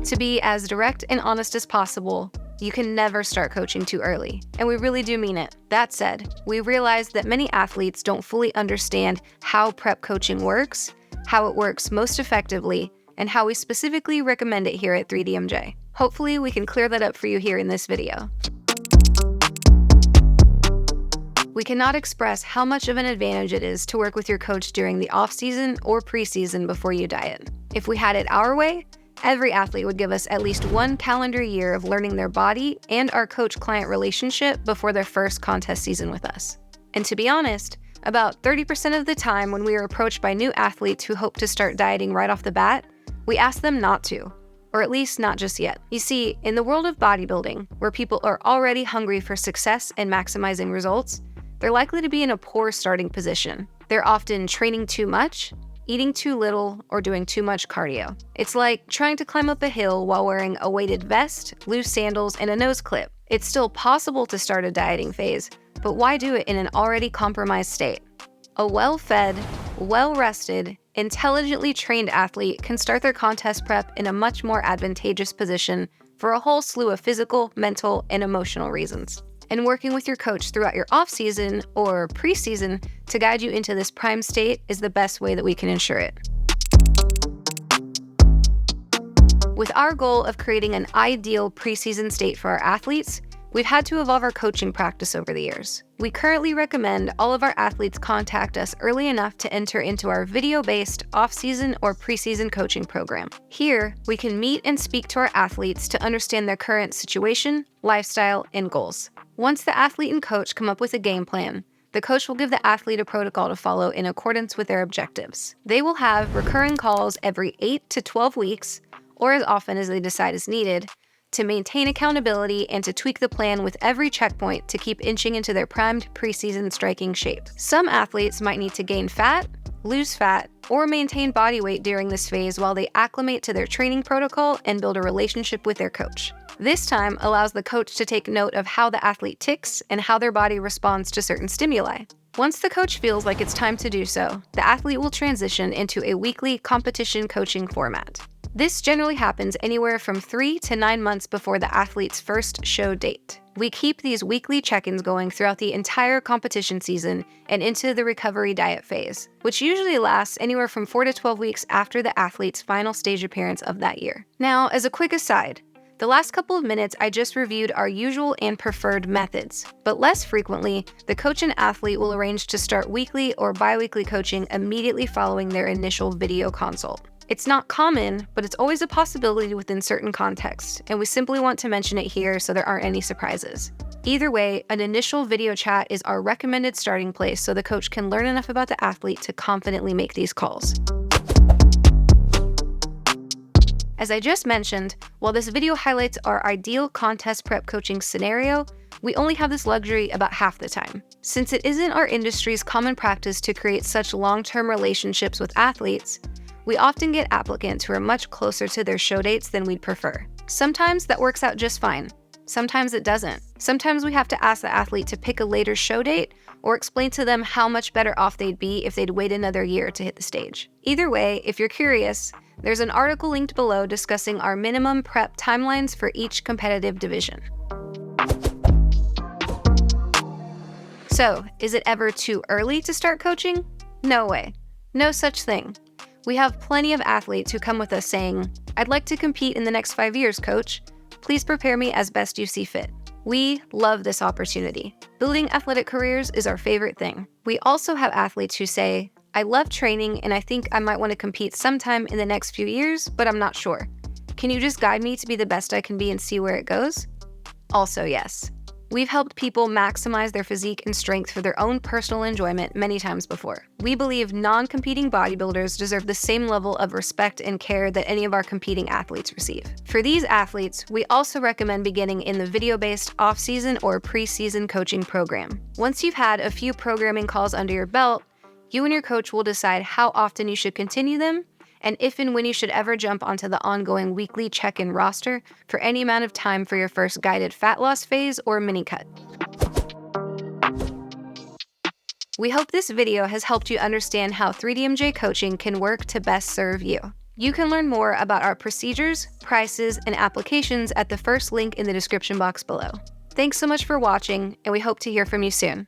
To be as direct and honest as possible, you can never start coaching too early, and we really do mean it. That said, we realize that many athletes don't fully understand how prep coaching works, how it works most effectively, and how we specifically recommend it here at 3DMJ. Hopefully, we can clear that up for you here in this video. We cannot express how much of an advantage it is to work with your coach during the off-season or preseason before you diet. If we had it our way, every athlete would give us at least 1 calendar year of learning their body and our coach-client relationship before their first contest season with us. And to be honest, about 30% of the time when we are approached by new athletes who hope to start dieting right off the bat, we ask them not to, or at least not just yet. You see, in the world of bodybuilding, where people are already hungry for success and maximizing results, they're likely to be in a poor starting position. They're often training too much, eating too little, or doing too much cardio. It's like trying to climb up a hill while wearing a weighted vest, loose sandals, and a nose clip. It's still possible to start a dieting phase, but why do it in an already compromised state? A well-fed, well-rested, intelligently trained athlete can start their contest prep in a much more advantageous position for a whole slew of physical, mental, and emotional reasons. And working with your coach throughout your off-season or preseason to guide you into this prime state is the best way that we can ensure it. With our goal of creating an ideal preseason state for our athletes, we've had to evolve our coaching practice over the years. We currently recommend all of our athletes contact us early enough to enter into our video-based off-season or preseason coaching program. Here, we can meet and speak to our athletes to understand their current situation, lifestyle, and goals. Once the athlete and coach come up with a game plan, the coach will give the athlete a protocol to follow in accordance with their objectives. They will have recurring calls every 8 to 12 weeks, or as often as they decide is needed, to maintain accountability and to tweak the plan with every checkpoint to keep inching into their primed preseason striking shape. Some athletes might need to gain fat, lose fat, or maintain body weight during this phase while they acclimate to their training protocol and build a relationship with their coach. This time allows the coach to take note of how the athlete ticks and how their body responds to certain stimuli. Once the coach feels like it's time to do so, the athlete will transition into a weekly competition coaching format. This generally happens anywhere from 3 to 9 months before the athlete's first show date. We keep these weekly check-ins going throughout the entire competition season and into the recovery diet phase, which usually lasts anywhere from 4 to 12 weeks after the athlete's final stage appearance of that year. Now, as a quick aside, the last couple of minutes I just reviewed our usual and preferred methods, but less frequently, the coach and athlete will arrange to start weekly or bi-weekly coaching immediately following their initial video consult. It's not common, but it's always a possibility within certain contexts, and we simply want to mention it here so there aren't any surprises. Either way, an initial video chat is our recommended starting place so the coach can learn enough about the athlete to confidently make these calls. As I just mentioned, while this video highlights our ideal contest prep coaching scenario, we only have this luxury about half the time. Since it isn't our industry's common practice to create such long-term relationships with athletes, we often get applicants who are much closer to their show dates than we'd prefer. Sometimes that works out just fine. Sometimes it doesn't. Sometimes we have to ask the athlete to pick a later show date or explain to them how much better off they'd be if they'd wait another year to hit the stage. Either way, if you're curious, there's an article linked below discussing our minimum prep timelines for each competitive division. So, is it ever too early to start coaching? No way. No such thing. We have plenty of athletes who come with us saying, "I'd like to compete in the next 5 years, coach. Please prepare me as best you see fit." We love this opportunity. Building athletic careers is our favorite thing. We also have athletes who say, "I love training and I think I might want to compete sometime in the next few years, but I'm not sure. Can you just guide me to be the best I can be and see where it goes?" Also, yes. We've helped people maximize their physique and strength for their own personal enjoyment many times before. We believe non-competing bodybuilders deserve the same level of respect and care that any of our competing athletes receive. For these athletes, we also recommend beginning in the video-based off-season or pre-season coaching program. Once you've had a few programming calls under your belt, you and your coach will decide how often you should continue them and if and when you should ever jump onto the ongoing weekly check-in roster for any amount of time for your first guided fat loss phase or mini cut. We hope this video has helped you understand how 3DMJ coaching can work to best serve you. You can learn more about our procedures, prices, and applications at the first link in the description box below. Thanks so much for watching, and we hope to hear from you soon.